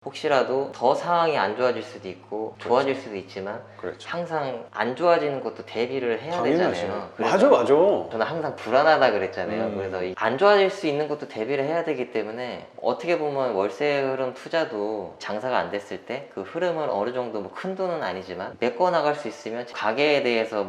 혹시라도 더 상황이 안 좋아질 수도 있고 좋아질 수도 있지만 그렇죠. 항상 안 좋아지는 것도 대비를 해야 당연하지. 되잖아요. 맞아. 저는 항상 불안하다 그랬잖아요. 그래서 안 좋아질 수 있는 것도 대비를 해야 되기 때문에 어떻게 보면 월세 흐름 투자도 장사가 안 됐을 때 그 흐름은 어느 정도 뭐 큰 돈은 아니지만 메꿔 나갈 수 있으면 가게에 대해서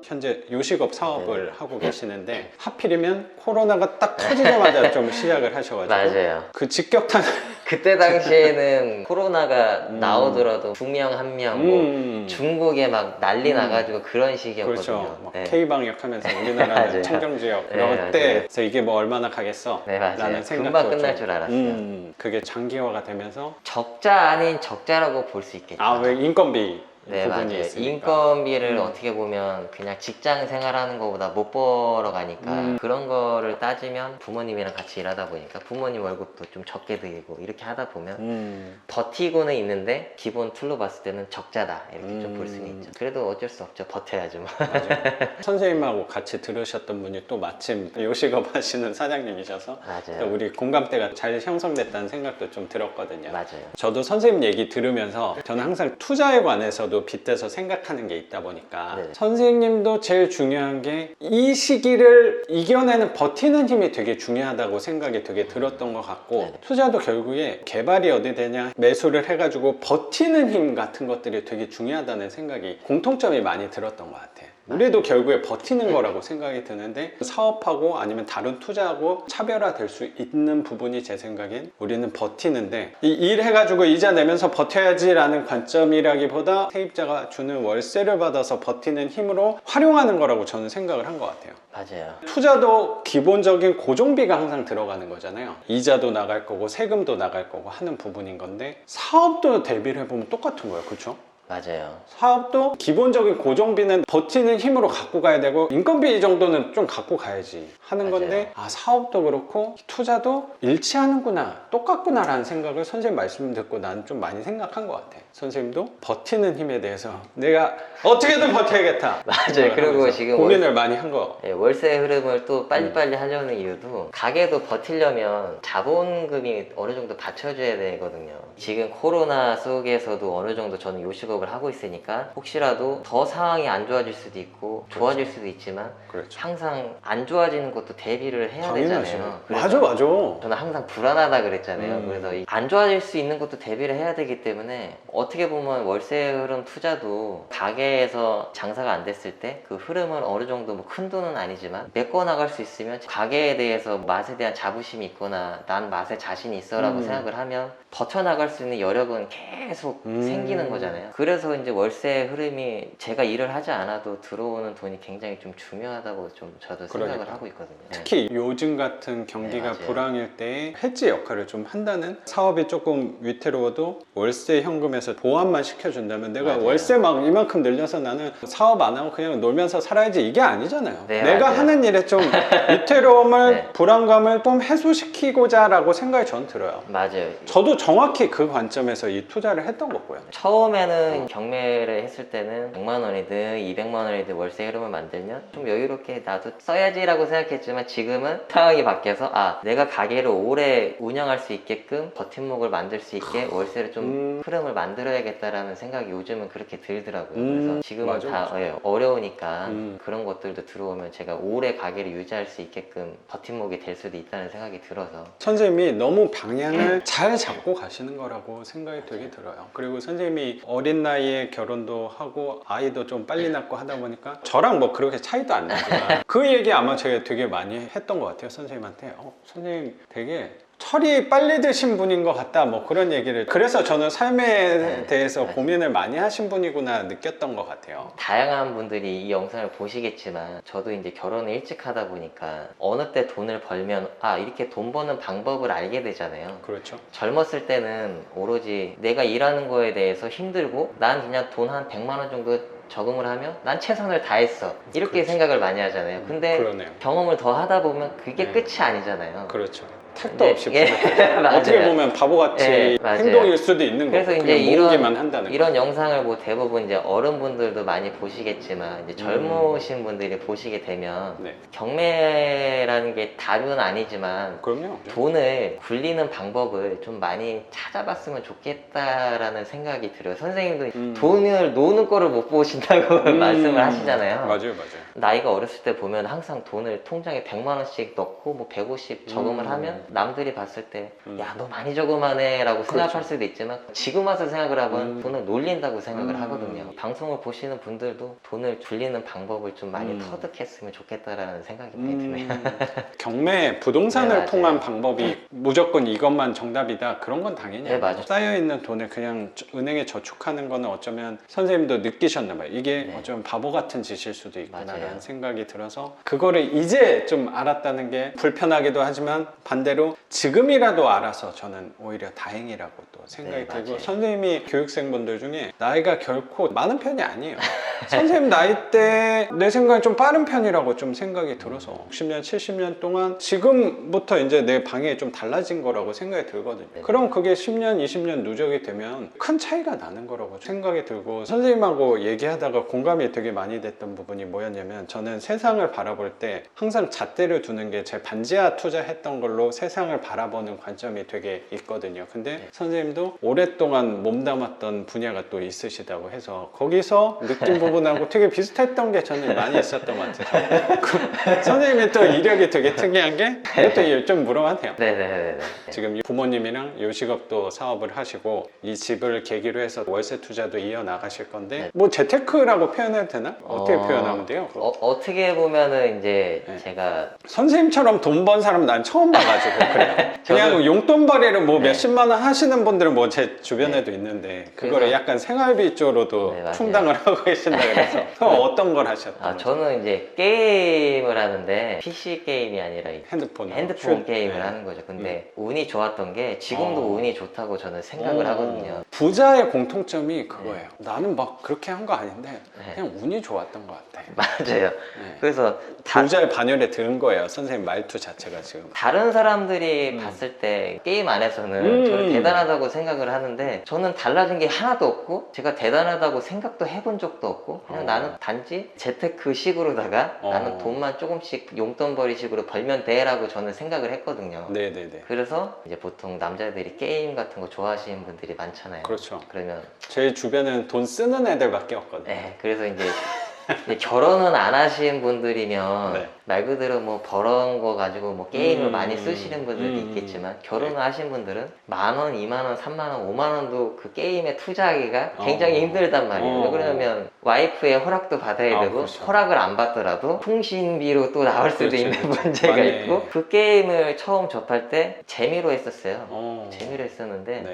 현재 요식업 사업을 하고 계시는데 하필이면 코로나가 딱 터지자마자 좀 시작을 하셔가지고 맞아요. 그 직격탄 그때 당시에는 코로나가 나오더라도 두 명 한 명 뭐 중국에 막 난리 나가지고 그런 시기였거든요. 그렇죠. 네. K방역 하면서 우리나라는 청정지역 그럴 때 그래서 이게 뭐 얼마나 가겠어 네, 맞아요. 라는 생각도 금방 끝날 줄 알았어요. 그게 장기화가 되면서 적자 아닌 적자라고 볼 수 있겠죠. 왜 인건비 네, 부분이 맞아요. 있으니까. 인건비를 어떻게 보면 그냥 직장 생활하는 것보다 못 벌어 가니까 그런 거를 따지면 부모님이랑 같이 일하다 보니까 부모님 월급도 좀 적게 드리고 이렇게 하다 보면 버티고는 있는데 기본 툴로 봤을 때는 적자다 이렇게 좀 볼 수는 있죠. 그래도 어쩔 수 없죠. 버텨야죠. 뭐. 맞아요. 선생님하고 같이 들으셨던 분이 또 마침 요식업 하시는 사장님이셔서 맞아요. 우리 공감대가 잘 형성됐다는 생각도 좀 들었거든요. 맞아요. 저도 선생님 얘기 들으면서 저는 항상 투자에 관해서도 빗대서 생각하는 게 있다 보니까 네. 선생님도 제일 중요한 게 이 시기를 이겨내는 버티는 힘이 되게 중요하다고 생각이 되게 들었던 것 같고 네. 투자도 결국에 개발이 어디 되냐 매수를 해가지고 버티는 힘 같은 것들이 되게 중요하다는 생각이 공통점이 많이 들었던 것 같아요. 우리도 결국에 버티는 거라고 생각이 드는데 사업하고 아니면 다른 투자하고 차별화될 수 있는 부분이 제 생각엔 우리는 버티는데 이 일 해가지고 이자 내면서 버텨야지 라는 관점이라기보다 세입자가 주는 월세를 받아서 버티는 힘으로 활용하는 거라고 저는 생각을 한 것 같아요. 맞아요. 투자도 기본적인 고정비가 항상 들어가는 거잖아요. 이자도 나갈 거고 세금도 나갈 거고 하는 부분인 건데 사업도 대비를 해보면 똑같은 거예요. 그렇죠? 맞아요. 사업도 기본적인 고정비는 버티는 힘으로 갖고 가야 되고 인건비 정도는 좀 갖고 가야지 하는 맞아요. 건데 사업도 그렇고 투자도 일치하는구나 똑같구나 라는 생각을 선생님 말씀 듣고 나는 좀 많이 생각한 것 같아. 선생님도 버티는 힘에 대해서 내가 어떻게든 버텨야겠다 맞아요. 그리고 지금 고민을 많이 한 거. 월세 흐름을 또 빨리빨리 하려는 이유도 가게도 버티려면 자본금이 어느 정도 받쳐줘야 되거든요. 지금 코로나 속에서도 어느 정도 저는 요식업을 하고 있으니까 혹시라도 더 상황이 안 좋아질 수도 있고 좋아질 수도 있지만 그렇죠. 항상 안 좋아지는 것도 대비를 해야 당연하지. 되잖아요. 맞아. 저는 항상 불안하다 그랬잖아요. 그래서 안 좋아질 수 있는 것도 대비를 해야 되기 때문에 어떻게 보면 월세 흐름 투자도 가게에서 장사가 안 됐을 때 그 흐름은 어느 정도 뭐 큰 돈은 아니지만 메꿔 나갈 수 있으면 가게에 대해서 맛에 대한 자부심이 있거나 난 맛에 자신이 있어 라고 생각을 하면 버텨나갈 수 있는 여력은 계속 생기는 거잖아요. 그래서 이제 월세 흐름이 제가 일을 하지 않아도 들어오는 돈이 굉장히 좀 중요하다고 좀 저도 생각을 하고 있거든요. 특히 요즘 같은 경기가 네, 불황일 때 해지 역할을 좀 한다는 사업이 조금 위태로워도 월세 현금에서 보완만 시켜준다면 내가 맞아요. 월세 막 이만큼 늘려서 나는 사업 안 하고 그냥 놀면서 살아야지 이게 아니잖아요. 네, 내가 맞아요. 하는 일에 좀 위태로움을 네. 불안감을 좀 해소시키고자 라고 생각이 저는 들어요. 맞아요. 저도 정확히 그 관점에서 이 투자를 했던 거고요. 처음에는 경매를 했을 때는 100만 원이든 200만 원이든 월세 흐름을 만들면 좀 여유롭게 나도 써야지라고 생각했지만 지금은 상황이 바뀌어서 내가 가게를 오래 운영할 수 있게끔 버팀목을 만들 수 있게 월세를 좀 흐름을 만들어야겠다라는 생각이 요즘은 그렇게 들더라고요. 그래서 지금은 맞아. 어려우니까 그런 것들도 들어오면 제가 오래 가게를 유지할 수 있게끔 버팀목이 될 수도 있다는 생각이 들어서 선생님이 너무 방향을 잘 잡고 가시는 거라고 생각이 되게 들어요. 그리고 선생님이 어린 나이에 결혼도 하고 아이도 좀 빨리 낳고 하다 보니까 저랑 뭐 그렇게 차이도 안 나지만 그 얘기 아마 제가 되게 많이 했던 것 같아요. 선생님한테 선생님 되게 철이 빨리 드신 분인 것 같다 뭐 그런 얘기를 그래서 저는 삶에 대해서 고민을 많이 하신 분이구나 느꼈던 것 같아요. 다양한 분들이 이 영상을 보시겠지만 저도 이제 결혼을 일찍 하다 보니까 어느 때 돈을 벌면 이렇게 돈 버는 방법을 알게 되잖아요. 그렇죠. 젊었을 때는 오로지 내가 일하는 거에 대해서 힘들고 난 그냥 돈 한 100만 원 정도 적응을 하면 난 최선을 다했어 이렇게 그렇지. 생각을 많이 하잖아요. 근데 그러네요. 경험을 더 하다 보면 그게 끝이 아니잖아요. 그렇죠. 택도 네, 없이 예, 부족해요. 맞아요. 어떻게 보면 바보같이 예, 맞아요. 행동일 수도 있는 거고 그래서 이제 그냥 모으기만 한다는 이런 영상을 뭐 대부분 이제 어른분들도 많이 보시겠지만 이제 젊으신 분들이 보시게 되면 네. 경매라는 게 답은 아니지만 그럼요. 돈을 굴리는 방법을 좀 많이 찾아봤으면 좋겠다라는 생각이 들어요. 선생님도 돈을 노는 거를 못 보신다고 말씀을 하시잖아요. 맞아요, 맞아요. 나이가 어렸을 때 보면 항상 돈을 통장에 100만 원씩 넣고 뭐 150 저금을 하면 남들이 봤을 때 야, 너 많이 저금하네 라고 생각할 그렇죠. 수도 있지만 지금 와서 생각을 하면 돈을 놀린다고 생각을 하거든요. 음. 방송을 보시는 분들도 돈을 굴리는 방법을 좀 많이 터득했으면 좋겠다라는 생각이 많이 드네요. 경매 부동산을 네, 맞아요. 통한 방법이 무조건 이것만 정답이다 그런 건 당연히 네, 맞아요. 쌓여있는 돈을 그냥 은행에 저축하는 거는 어쩌면 선생님도 느끼셨나 봐요. 이게 네. 어쩌면 바보 같은 짓일 수도 있구나라는 맞아요. 생각이 들어서 그거를 이제 좀 알았다는 게 불편하기도 하지만 반대로 지금이라도 알아서 저는 오히려 다행이라고 또 생각이 네, 들고 맞아요. 선생님이 교육생분들 중에 나이가 결코 많은 편이 아니에요. 선생님 나이 때 내 생각에 좀 빠른 편이라고 좀 생각이 들어서 60년, 70년 동안 지금부터 이제 내 방향이 좀 달라진 거라고 생각이 들거든요. 네. 그럼 그게 10년, 20년 누적이 되면 큰 차이가 나는 거라고 생각이 들고 선생님하고 얘기하다가 공감이 되게 많이 됐던 부분이 뭐였냐면 저는 세상을 바라볼 때 항상 잣대를 두는 게 제 반지하 투자했던 걸로 세상을 바라보는 관점이 되게 있거든요. 근데 선생님도 오랫동안 몸담았던 분야가 또 있으시다고 해서 거기서 느낀 부분하고 되게 비슷했던 게 저는 많이 있었던 것 같아요. 선생님이 또 이력이 되게 특이한 게 이것도 좀 물어봐도 돼요. 네네네. 지금 부모님이랑 요식업도 사업을 하시고 이 집을 계기로 해서 월세 투자도 이어나가실 건데 네. 뭐 재테크라고 표현해도 되나? 어떻게 표현하면 돼요? 그거? 어떻게 보면은 이제 네. 제가 선생님처럼 돈 번 사람 난 처음 봐가지고 그래요. 그냥 저도- 용돈벌이를 뭐 네. 몇십만 원 하시는 분들은 뭐 제 주변에도 있는데 그거를 그래서- 약간 생활비 쪽으로도 네, 맞아요. 충당을 하고 계신다 그래서 그럼 어떤 걸 하셨던 거죠? 저는 이제 게임을 하는데 PC 게임이 아니라 핸드폰 게임을 하는 거죠. 근데 운이 좋았던 게 지금도 운이 좋다고 저는 생각을 하거든요. 부자의 공통점이 그거예요. 나는 막 그렇게 한 거 아닌데 네. 그냥 운이 좋았던 것 같아. 맞아요. 네. 그래서 부자의 반열에 들은 거예요. 선생님 말투 자체가 지금. 다른 사람들이 봤을 때 게임 안에서는 저를 대단하다고 생각을 하는데 저는 달라진 게 하나도 없고 제가 대단하다고 생각도 해본 적도 없고 그냥 나는 단지 재테크 식으로다가 나는 돈만 조금씩 용돈벌이 식으로 벌면 돼라고 저는 생각을 했거든요. 네네네. 그래서 이제 보통 남자들이 게임 같은 거 좋아하시는 분들이 많잖아요. 그렇죠. 그러면 제 주변에는 돈 쓰는 애들밖에 없거든요. 네, 그래서 이제 결혼은 안 하신 분들이면 네. 말 그대로 뭐 벌어온 거 가지고 뭐 게임을 많이 쓰시는 분들도 음. 있겠지만 결혼을 하신 분들은 10,000원, 20,000원, 30,000원, 5만원도 그 게임에 투자하기가 굉장히 힘들단 말이에요. 왜 그러냐면 와이프의 허락도 받아야 되고 그렇죠. 허락을 안 받더라도 통신비로 또 나올 수도 그렇죠, 있는 그렇죠. 문제가 맞네. 있고 그 게임을 처음 접할 때 재미로 했었어요. 어. 재미로 했었는데 네.